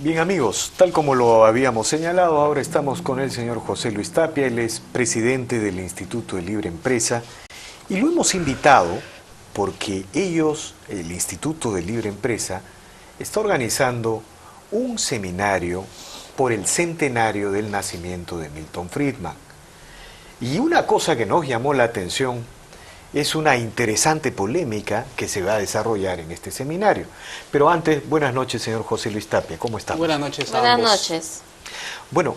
Bien amigos, tal como lo habíamos señalado, ahora estamos con el señor José Luis Tapia, él es presidente del Instituto de Libre Empresa y lo hemos invitado porque el Instituto de Libre Empresa, está organizando un seminario por el centenario del nacimiento de Milton Friedman. Y una cosa que nos llamó la atención es una interesante polémica que se va a desarrollar en este seminario. Pero antes, buenas noches, señor José Luis Tapia, ¿cómo estamos? Buenas noches a Buenas ambos. noches. Bueno,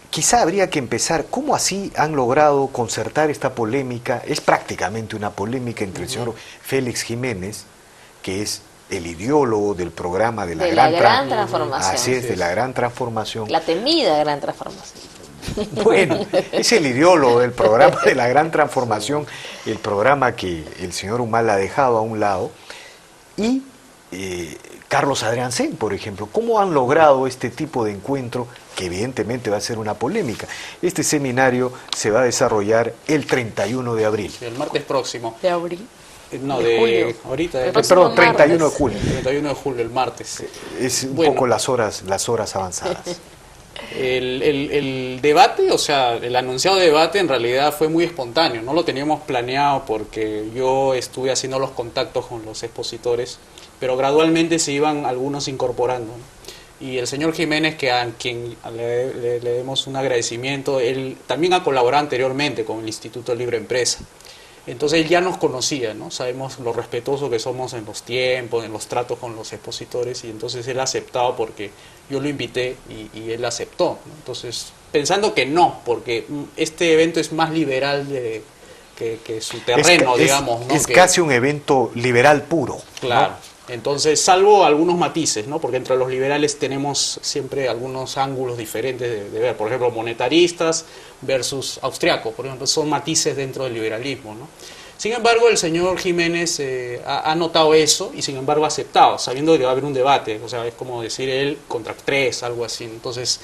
quizá habría que empezar, ¿cómo así han logrado concertar esta polémica? Es prácticamente una polémica entre el señor Félix Jiménez, que es el ideólogo del programa de la gran transformación. Así es, de la gran transformación. La temida gran transformación. Bueno, es el ideólogo del programa de la gran transformación, el programa que el señor Humala ha dejado a un lado, y Carlos Adriancén, por ejemplo. ¿Cómo han logrado este tipo de encuentro, que evidentemente va a ser una polémica? Este seminario se va a desarrollar el 31 de abril. Sí, el martes próximo. ¿De abril? No, de julio. ahorita. Perdón, 31 de julio. 31 de julio, el martes. Es un Bueno, poco las horas avanzadas. El debate, o sea, el anunciado debate en realidad fue muy espontáneo, no lo teníamos planeado porque yo estuve haciendo los contactos con los expositores, pero gradualmente se iban algunos incorporando, ¿no? Y el señor Jiménez, a quien le demos un agradecimiento, él también ha colaborado anteriormente con el Instituto de Libre Empresa. Entonces él ya nos conocía, ¿no? Sabemos lo respetuoso que somos en los tiempos, en los tratos con los expositores, y entonces él ha aceptado porque yo lo invité y él aceptó, ¿no? Entonces, pensando que no, porque este evento es más liberal que su terreno, digamos, ¿no? Es casi un evento liberal puro. Claro. ¿No? Entonces, salvo algunos matices, ¿no? Porque entre los liberales tenemos siempre algunos ángulos diferentes de ver. Por ejemplo, monetaristas versus austriacos, por ejemplo, son matices dentro del liberalismo, ¿no? Sin embargo, el señor Jiménez ha notado eso y sin embargo ha aceptado, sabiendo que va a haber un debate. O sea, es como decir él contra tres, algo así. Entonces,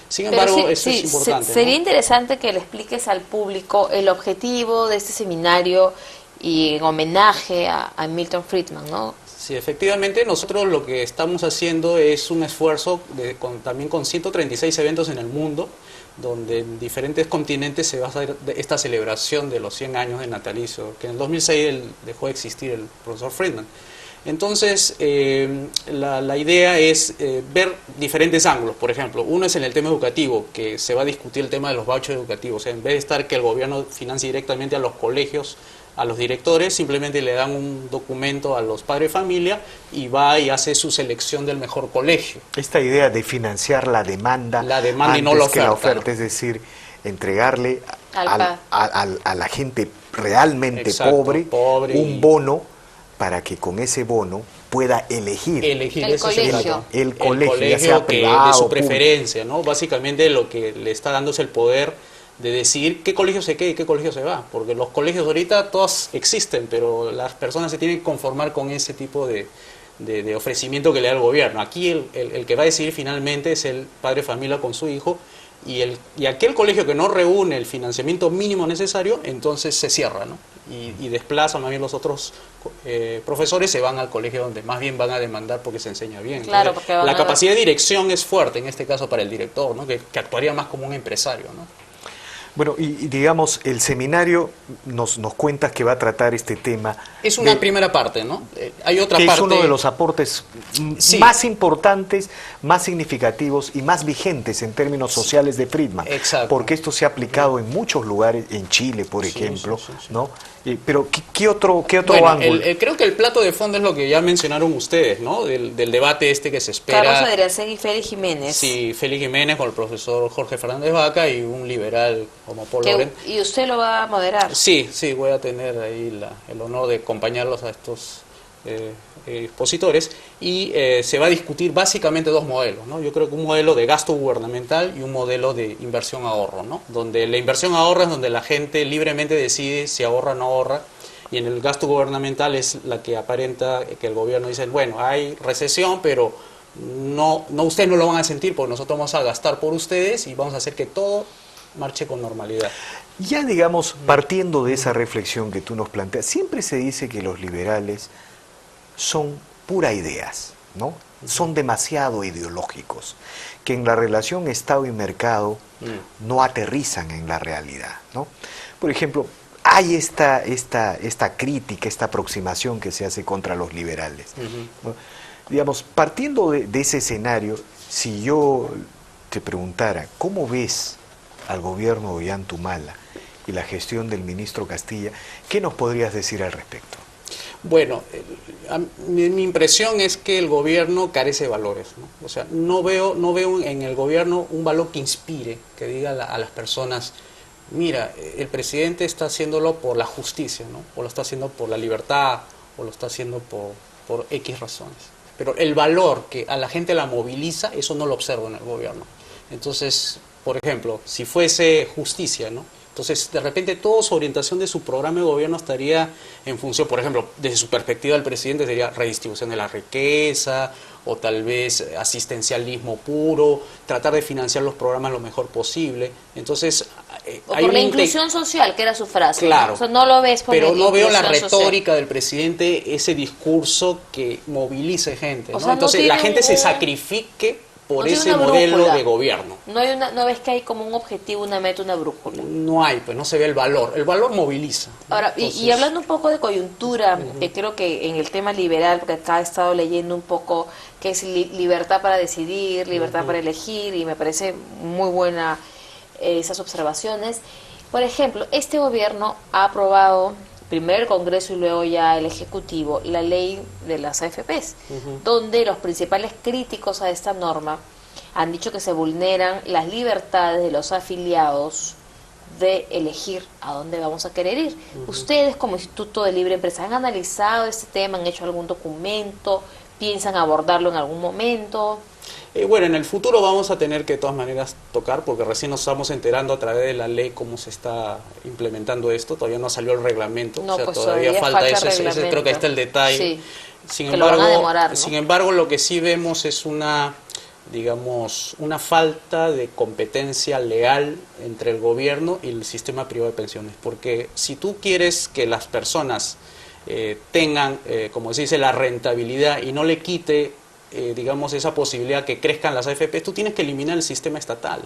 sin embargo, sí, eso es importante. Sería ¿no? interesante que le expliques al público el objetivo de este seminario y en homenaje a Milton Friedman, ¿no? Sí, efectivamente, nosotros lo que estamos haciendo es un esfuerzo también con 136 eventos en el mundo, donde en diferentes continentes se va a hacer esta celebración de los 100 años de natalicio, que en el 2006 dejó de existir el profesor Friedman. Entonces, la idea es ver diferentes ángulos. Por ejemplo, uno es en el tema educativo, que se va a discutir el tema de los vouchers educativos. O sea, en vez de estar que el gobierno financie directamente a los colegios, a los directores, simplemente le dan un documento a los padres de familia y va y hace su selección del mejor colegio. Esta idea de financiar la demanda y no la oferta, que la oferta, es decir, entregarle a la gente realmente pobre un bono para que con ese bono pueda elegir el colegio, el colegio, ya sea privado, de su preferencia, ¿no? Básicamente lo que le está dando es el poder de decidir qué colegio se queda y qué colegio se va, porque los colegios ahorita todos existen, pero las personas se tienen que conformar con ese tipo de ofrecimiento que le da el gobierno. Aquí el que va a decidir finalmente es el padre de familia con su hijo, y aquel colegio que no reúne el financiamiento mínimo necesario, entonces se cierra, ¿no? Y desplazan más bien los otros profesores, se van al colegio donde más bien van a demandar porque se enseña bien. Claro, entonces, la capacidad de dirección es fuerte, en este caso para el director, ¿no? que actuaría más como un empresario, ¿no? Bueno, y digamos, el seminario nos cuentas que va a tratar este tema. Es una primera parte, ¿no? Hay otra que parte. Es uno de los aportes más importantes, más significativos y más vigentes en términos sociales de Friedman. Exacto. Porque esto se ha aplicado en muchos lugares, en Chile, por ejemplo, sí. ¿No? Pero, ¿qué otro ángulo? Creo que el plato de fondo es lo que ya mencionaron ustedes, ¿no? Del debate que se espera. Carlos Adriancén y Félix Jiménez. Sí, Félix Jiménez con el profesor Jorge Fernández Vaca y un liberal como Paul Loren. ¿Y usted lo va a moderar? Sí, voy a tener ahí el honor de acompañarlos a estos expositores, y se va a discutir básicamente dos modelos, ¿no? Yo creo que un modelo de gasto gubernamental y un modelo de inversión-ahorro, ¿no? Donde la inversión-ahorro es donde la gente libremente decide si ahorra o no ahorra, y en el gasto gubernamental es la que aparenta que el gobierno dice, bueno, hay recesión, pero no ustedes no lo van a sentir porque nosotros vamos a gastar por ustedes y vamos a hacer que todo marche con normalidad. Ya digamos, partiendo de esa reflexión que tú nos planteas, siempre se dice que los liberales son pura ideas, ¿no? son demasiado ideológicos, que en la relación Estado y mercado no aterrizan en la realidad, ¿no? Por ejemplo, hay esta crítica, esta aproximación que se hace contra los liberales, ¿no? Digamos, partiendo de ese escenario, si yo te preguntara, ¿cómo ves al gobierno de Ollantumala y la gestión del ministro Castilla? ¿Qué nos podrías decir al respecto? Bueno, mi impresión es que el gobierno carece de valores, ¿no? O sea, no veo en el gobierno un valor que inspire, que diga a las personas, mira, el presidente está haciéndolo por la justicia, ¿no? O lo está haciendo por la libertad, o lo está haciendo por X razones. Pero el valor que a la gente la moviliza, eso no lo observo en el gobierno. Entonces, por ejemplo, si fuese justicia, ¿no? Entonces, de repente, toda su orientación de su programa de gobierno estaría en función, por ejemplo, desde su perspectiva del presidente sería redistribución de la riqueza, o tal vez asistencialismo puro, tratar de financiar los programas lo mejor posible. Entonces, o por la inclusión social, que era su frase. Claro. ¿No? O sea, no lo ves por pero no veo la inclusión retórica social del presidente, ese discurso que movilice gente, ¿no? O sea, Entonces, no la tiene gente se un- sacrifique por no tiene ese una modelo brújula. de gobierno. No ves que hay como un objetivo, una meta, una brújula. No hay, pues no se ve el valor. El valor moviliza, ¿no? Ahora, y Entonces, hablando un poco de coyuntura, que creo que en el tema liberal, porque acá he estado leyendo un poco que es libertad para decidir, libertad para elegir, y me parece muy buena esas observaciones. Por ejemplo, este gobierno ha aprobado, primero el Congreso y luego ya el Ejecutivo, la ley de las AFPs, donde los principales críticos a esta norma han dicho que se vulneran las libertades de los afiliados de elegir a dónde vamos a querer ir. Ustedes como Instituto de Libre Empresa, ¿han analizado este tema? ¿Han hecho algún documento? ¿Piensan abordarlo en algún momento? bueno, en el futuro vamos a tener que de todas maneras tocar, porque recién nos estamos enterando a través de la ley cómo se está implementando esto. Todavía no salió el reglamento, No, o sea, pues todavía falta falta eso. Ese creo que reglamento. está el detalle. Sí, Sin que lo van a demorar, ¿no? sin embargo, lo que sí vemos es una, digamos, una falta de competencia leal entre el gobierno y el sistema privado de pensiones. Porque si tú quieres que las personas tengan, como se dice, la rentabilidad y no le quite, digamos, esa posibilidad que crezcan las AFP, tú tienes que eliminar el sistema estatal.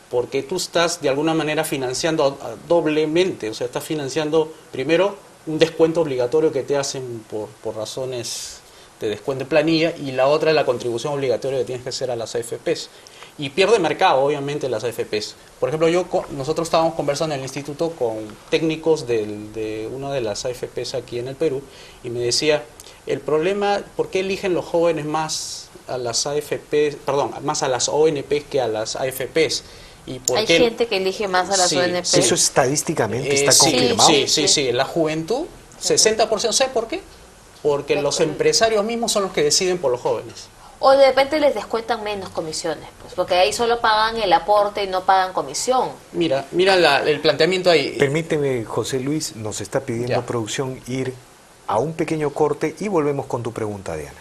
Porque tú estás de alguna manera financiando doblemente, o sea, estás financiando primero un descuento obligatorio que te hacen por razones de descuento de planilla, y la otra es la contribución obligatoria que tienes que hacer a las AFPs. Y pierde mercado, obviamente, las AFPs. Por ejemplo, nosotros estábamos conversando en el instituto con técnicos de una de las AFPs aquí en el Perú, y me decía, el problema, ¿por qué eligen los jóvenes más a las AFPs, perdón, más a las ONPs que a las AFPs? ¿Y por Hay qué? gente que elige más a las Sí, ONP. sí. Eso estadísticamente está Sí, confirmado. sí. La juventud, 60%, ¿sabes por qué? Porque los empresarios mismos son los que deciden por los jóvenes. O de repente les descuentan menos comisiones, pues, porque ahí solo pagan el aporte y no pagan comisión. Mira el planteamiento ahí. Permíteme, José Luis, nos está pidiendo Ya. producción ir a un pequeño corte y volvemos con tu pregunta, Diana.